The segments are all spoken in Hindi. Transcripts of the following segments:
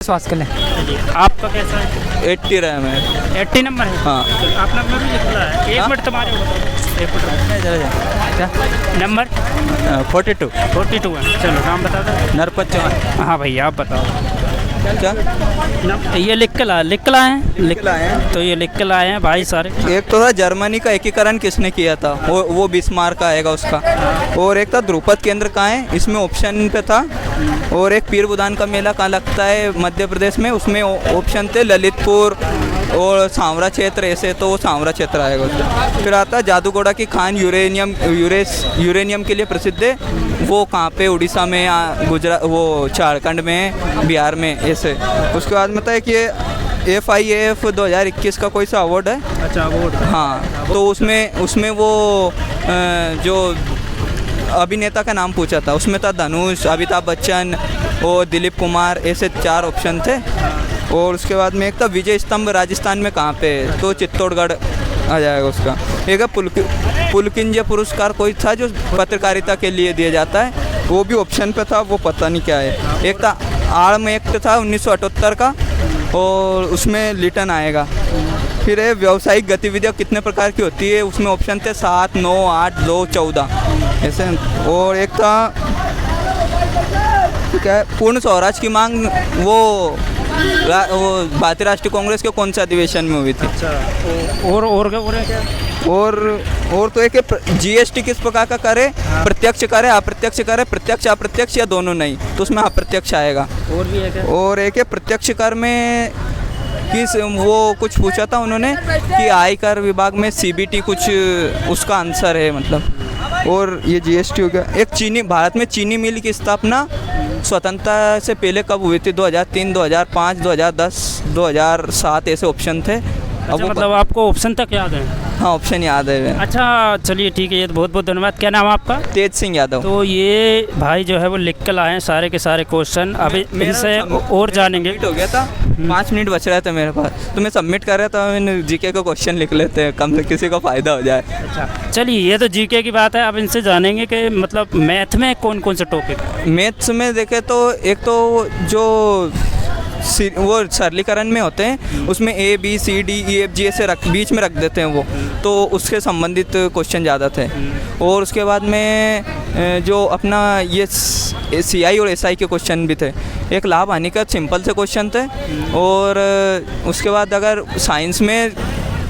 स्वास्थ्य के लिए। आपका कैसा है? 80 रैम है। 80 नंबर है। हाँ। चलो, आप नंबर भी लिख रहा है। एक मिनट तुम्हारे बताओ। एक मिनट क्या नंबर 42 42 है। चलो नाम बता दो। नरपत चौहान। हाँ भैया आप बताओ। क्या ये लिख के लाए हैं। तो ये लिख के लाए हैं भाई सारे। एक तो था जर्मनी का एकीकरण किसने किया था, वो बिस्मार्क का आएगा उसका। और एक था ध्रुपद केंद्र कहाँ है, इसमें ऑप्शन पे था। और एक पीर बुदान का मेला कहाँ लगता है मध्य प्रदेश में, उसमें ऑप्शन थे ललितपुर और सांवरा क्षेत्र, ऐसे तो वो सांवरा क्षेत्र आएगा उसमें। फिर आता जादूगोड़ा की खान यूरेनियम के लिए प्रसिद्ध है, वो कहाँ पे उड़ीसा में, गुजरात, वो झारखंड में, बिहार में, ऐसे। उसके बाद में था कि FIAF 2021 का कोई सा अवार्ड है। अच्छा अवार्ड। हाँ, तो उसमें वो जो अभिनेता का नाम पूछा था, उसमें था धनुष, अमिताभ बच्चन और दिलीप कुमार, ऐसे 4 ऑप्शन थे। और उसके बाद में एक था विजय स्तंभ राजस्थान में कहाँ पे, तो चित्तौड़गढ़ आ जाएगा उसका। एक पुलकिंज पुरस्कार कोई था जो पत्रकारिता के लिए दिया जाता है, वो भी ऑप्शन पे था, वो पता नहीं क्या है। एक था आर्म एक्ट था 1978 का, और उसमें लिटन आएगा। फिर है व्यावसायिक गतिविधियाँ कितने प्रकार की होती है, उसमें ऑप्शन थे 7, 9, 8, 2, 14 ऐसे। और एक था क्या है, पूर्ण स्वराज की मांग, वो भारतीय राष्ट्रीय कांग्रेस के कौन सा अधिवेशन में हुई थी। अच्छा और क्या? और तो एक GST किस प्रकार का करे, प्रत्यक्ष करे, अप्रत्यक्ष करे, प्रत्यक्ष अप्रत्यक्ष या दोनों नहीं, तो उसमें अप्रत्यक्ष आएगा। और भी है क्या? और एक है प्रत्यक्ष कर में किस, वो कुछ पूछा था उन्होंने कि आयकर विभाग में CBT कुछ उसका आंसर है मतलब। और ये GST हो गया। एक भारत में चीनी मिल की स्थापना स्वतंत्रता से पहले कब हुई थी, 2003, 2005, 2010, 2007 ऐसे ऑप्शन थे। अच्छा, मतलब आपको ऑप्शन तक याद है? हाँ, ऑप्शन याद है। अच्छा चलिए ठीक है, ये तो बहुत बहुत धन्यवाद। क्या नाम है आपका? तेज सिंह यादव। तो ये भाई जो है वो लिख कर लाए हैं सारे के सारे क्वेश्चन, अभी इनसे और जानेंगे। हो गया था, 5 मिनट बच रहे थे मेरे पास, तो मैं सबमिट कर रहा था। मैंने GK का क्वेश्चन लिख लेते हैं, कम से किसी को फ़ायदा हो जाए। अच्छा चलिए, ये तो GK की बात है। अब इनसे जानेंगे कि मतलब मैथ में कौन कौन से टॉपिक। मैथ्स में देखें तो एक तो जो वो सरलीकरण में होते हैं, उसमें A B C D E F G ऐसे बीच में रख देते हैं वो, तो उसके संबंधित क्वेश्चन ज़्यादा थे। और उसके बाद में जो अपना ये CI और SI के क्वेश्चन भी थे। एक लाभ हानि का सिंपल से क्वेश्चन थे। और उसके बाद अगर साइंस में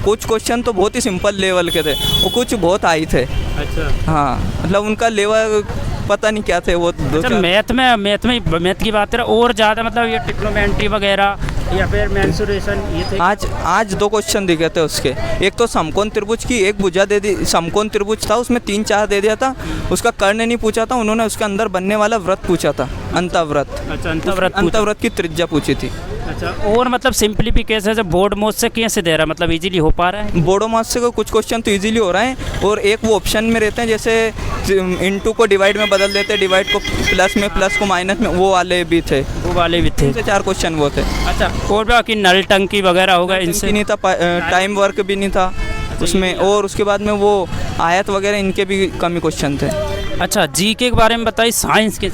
कुछ क्वेश्चन तो बहुत ही सिंपल लेवल के थे, और कुछ बहुत हाई थे। अच्छा हाँ, मतलब उनका लेवल पता नहीं क्या थे वो। अच्छा, मैथ की बात है और ज़्यादा, मतलब ये ट्रिग्नोमेट्री वगैरह या फिर मेंसुरेशन, ये थे। आज 2 क्वेश्चन दिखे थे उसके। एक तो समकोण त्रिभुज की एक भुजा दे दी, समकोण त्रिभुज था उसमें 3-4 दे दिया था, उसका कर्ण नहीं पूछा था उन्होंने, उसके अंदर बनने वाला व्रत पूछा था, अंतःव्रत। अच्छा, अंतःव्रत की त्रिज्या पूछी थी। अच्छा, और मतलब सिंप्लीफिकेशन से बोर्ड मोड से कैसे दे रहा है, मतलब इजीली हो पा रहा है? बोर्डो मास से कुछ क्वेश्चन तो इजीली हो रहा है, और एक वो ऑप्शन में रहते हैं, जैसे इनटू को डिवाइड में बदल देते हैं, डिवाइड को प्लस में, प्लस को माइनस में, वो वाले भी थे। 4 क्वेश्चन वो थे। अच्छा, और बाकी नल टंकी वगैरह होगा, इनसे नहीं था, टाइम वर्क भी नहीं था उसमें। और उसके बाद में वो आयत वगैरह, इनके भी कमी क्वेश्चन थे। अच्छा, GK के बारे में बताइए। साइंस के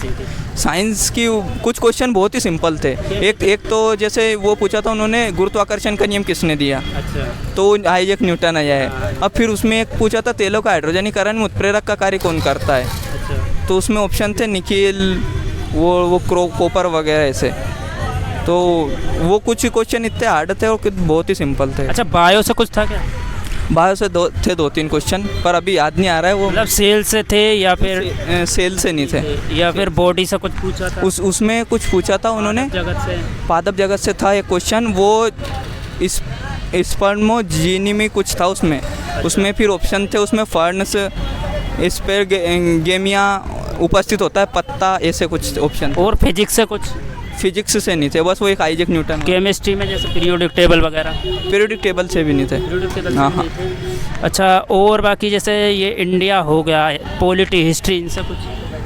साइंस की कुछ क्वेश्चन बहुत ही सिंपल थे। एक तो जैसे वो पूछा था उन्होंने, गुरुत्वाकर्षण का नियम किसने दिया। अच्छा, तो आइजैक न्यूटन आया है। अब फिर उसमें एक पूछा था तेलों का हाइड्रोजनीकरण में उत्प्रेरक का कार्य कौन करता है। अच्छा, तो उसमें ऑप्शन थे निकिल, वो कॉपर वगैरह ऐसे। तो वो कुछ क्वेश्चन इतने हार्ड थे और बहुत ही सिंपल थे। अच्छा, बायो से कुछ था क्या? बायो से 2-3 क्वेश्चन, पर अभी याद नहीं आ रहा है वो। मतलब सेल से थे या फिर सेल से नहीं थे, या फिर बॉडी से कुछ पूछा था? उसमें कुछ पूछा था उन्होंने, पादप जगत से था एक क्वेश्चन, वो स्पर्मोजीनी में कुछ था उसमें फिर ऑप्शन थे उसमें फर्न्स, स्पेरगेमिया उपस्थित होता है, पत्ता, ऐसे कुछ ऑप्शन। और फिजिक्स से कुछ? फिजिक्स से नहीं थे, बस वो एक आइजैक न्यूटन। केमिस्ट्री में जैसे पीरियोडिक टेबल वगैरह? पीरियोडिक टेबल से भी नहीं थे। हाँ। अच्छा, और बाकी जैसे ये इंडिया हो गया, पॉलिटी, हिस्ट्री, इनसे कुछ?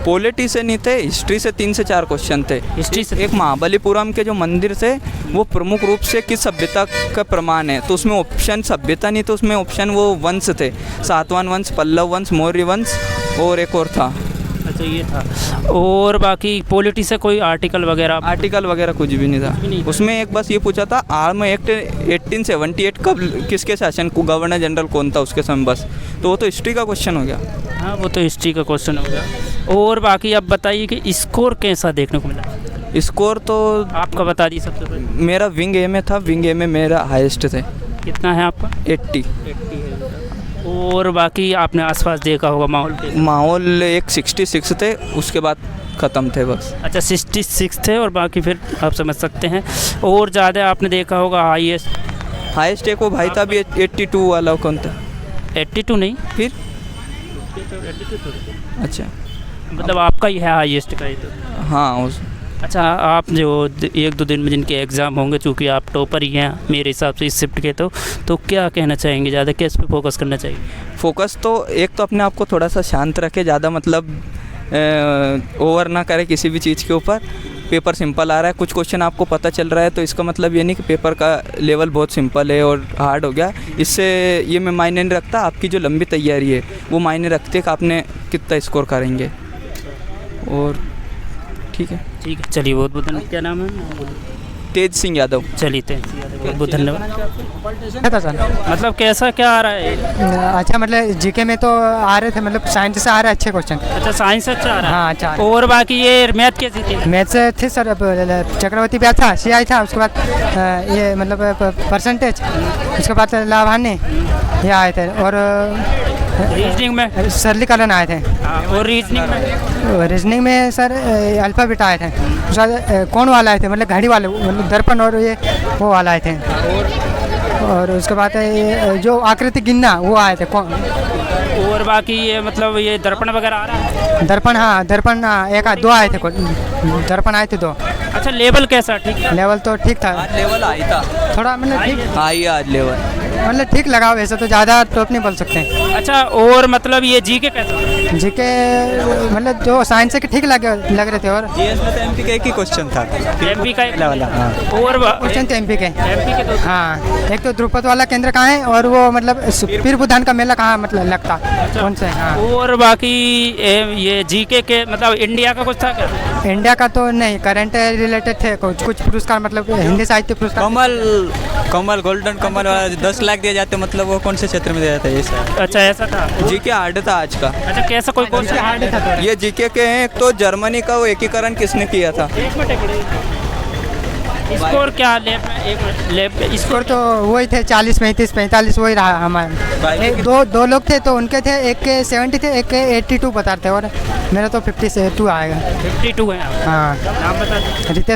पॉलिटी से नहीं थे, हिस्ट्री से 3 से 4 क्वेश्चन थे। हिस्ट्री से एक महाबलीपुरम के जो मंदिर थे वो प्रमुख रूप से किस सभ्यता का प्रमाण है, तो उसमें ऑप्शन सभ्यता नहीं, तो उसमें ऑप्शन वो वंश थे, सातवाहन वंश, पल्लव वंश, मौर्य वंश, और एक और था। तो ये था। और बाकी पॉलिटी से कोई आर्टिकल वगैरह? आर्टिकल वगैरह कुछ भी नहीं नहीं था था। उसमें। एक बस ये पूछा था आर्म एक्ट 1878 कब किसके शासन को गवर्नर जनरल कौन था उसके समय, बस। तो वो तो हिस्ट्री का क्वेश्चन हो गया। हाँ, वो तो हिस्ट्री का क्वेश्चन हो गया। और बाकी अब बताइए कि स्कोर कैसा देखने को मिला? स्कोर तो आपका बता दी सबसे पहले। मेरा विंग ए में था, विंग ए में मेरा हाईएस्ट थे कितना है आपका? 80। और बाकी आपने आसपास देखा होगा माहौल पे? माहौल एक 66 थे, उसके बाद ख़त्म थे बस। अच्छा, 66 थे और बाकी फिर आप समझ सकते हैं। और ज़्यादा आपने देखा होगा हाईएस्ट एक वो भाई था भी 82 वाला, कौन था? 82 नहीं, फिर अच्छा, मतलब आपका ही है हाईएस्ट का ही तो। हाँ उस अच्छा, आप जो 1-2 दिन में जिनके एग्ज़ाम होंगे, चूँकि आप टॉपर ही हैं मेरे हिसाब से इस शिफ्ट के, तो क्या कहना चाहेंगे? ज़्यादा किस पे फोकस करना चाहिए? फोकस तो एक तो अपने आप को थोड़ा सा शांत रखे, ज़्यादा मतलब ओवर ना करे किसी भी चीज़ के ऊपर। पेपर सिंपल आ रहा है, कुछ क्वेश्चन आपको पता चल रहा है, तो इसका मतलब ये नहीं कि पेपर का लेवल बहुत सिंपल है और हार्ड हो गया। इससे ये मैं मायने नहीं रखता, आपकी जो लंबी तैयारी है वो मायने रखती है कि आपने कितना स्कोर करेंगे। और ठीक है, चलिए, बहुत बहुत धन्यवाद। क्या नाम है? तेज सिंह यादव। चलिए, बहुत बहुत धन्यवाद। था सर। मतलब कैसा क्या आ रहा है? अच्छा, मतलब जीके में तो आ रहे थे, मतलब साइंस से आ रहे अच्छे क्वेश्चन। अच्छा, साइंस अच्छा आ रहा है। हाँ, अच्छा। और बाकी ये मैथ कैसी थी? मैथ से थे सर, चक्रवर्ती ब्याज था, CI था, उसके बाद ये मतलब परसेंटेज, उसके बाद लाभान्य ये आए थे। और रीजनिंग में? सरलीकरण आए थे। हाँ, और रीजनिंग में सर अल्फ़ाबेट आए थे, उसके बाद कौन वाला आए थे, मतलब घड़ी वाले, मतलब दर्पण और ये वो वाला आए थे। और उसके बाद ये जो आकृति गिनना वो आए थे कौन। और बाकी ये मतलब ये दर्पण वगैरह आ रहा है? दर्पण, हाँ दर्पण, एक दो आए थे, दर्पण आए थे 2। अच्छा, लेवल कैसा? ठीक था? लेवल तो ठीक था, आज लेवल आई था, थोड़ा मतलब ठीक, आई आज लेवल मतलब ठीक लगा, वैसे तो ज़्यादा टॉप नहीं बोल सकते। अच्छा, और मतलब ये जीके कैसा? जीके मतलब जो साइंस के ठीक लग रहे थे। और जीएस में तो एमपी का एक ही क्वेश्चन था, एमपी का वाला, हाँ। और क्वेश्चन थे एमपी के। एमपी के तो हाँ, एक तो द्रुपद वाला केंद्र कहाँ है, और वो मतलब पीर बुधान का मेला कहाँ मतलब लगता, कौन से? हाँ। और बाकी ये जीके के मतलब इंडिया का कुछ था क्या? इंडिया का तो नहीं, करंट रिलेटेड थे कुछ पुरस्कार, मतलब हिंदी साहित्य पुरस्कार। कमल गोल्डन कमल 10 लाख दिए जाते, मतलब वो कौन से क्षेत्र में दिया जाता है ये सर? अच्छा, ऐसा था। जीके हार्ड था आज का। अच्छा, कैसा कोई क्वेश्चन हार्ड था थोड़ा। ये जीके के हैं। एक तो जर्मनी का वो एकीकरण किसने किया था? एक मिनट, स्कोर क्या? लेब स्कोर तो वही थे 40, 35, 45 वही रहा हमारे। दो लोग थे, तो उनके थे, एक के 70 थे, एक के 82 बता रहे थे, और मेरा तो 52 आएगा। 52 है। हाँ, नाम बता दीजिए। रितेश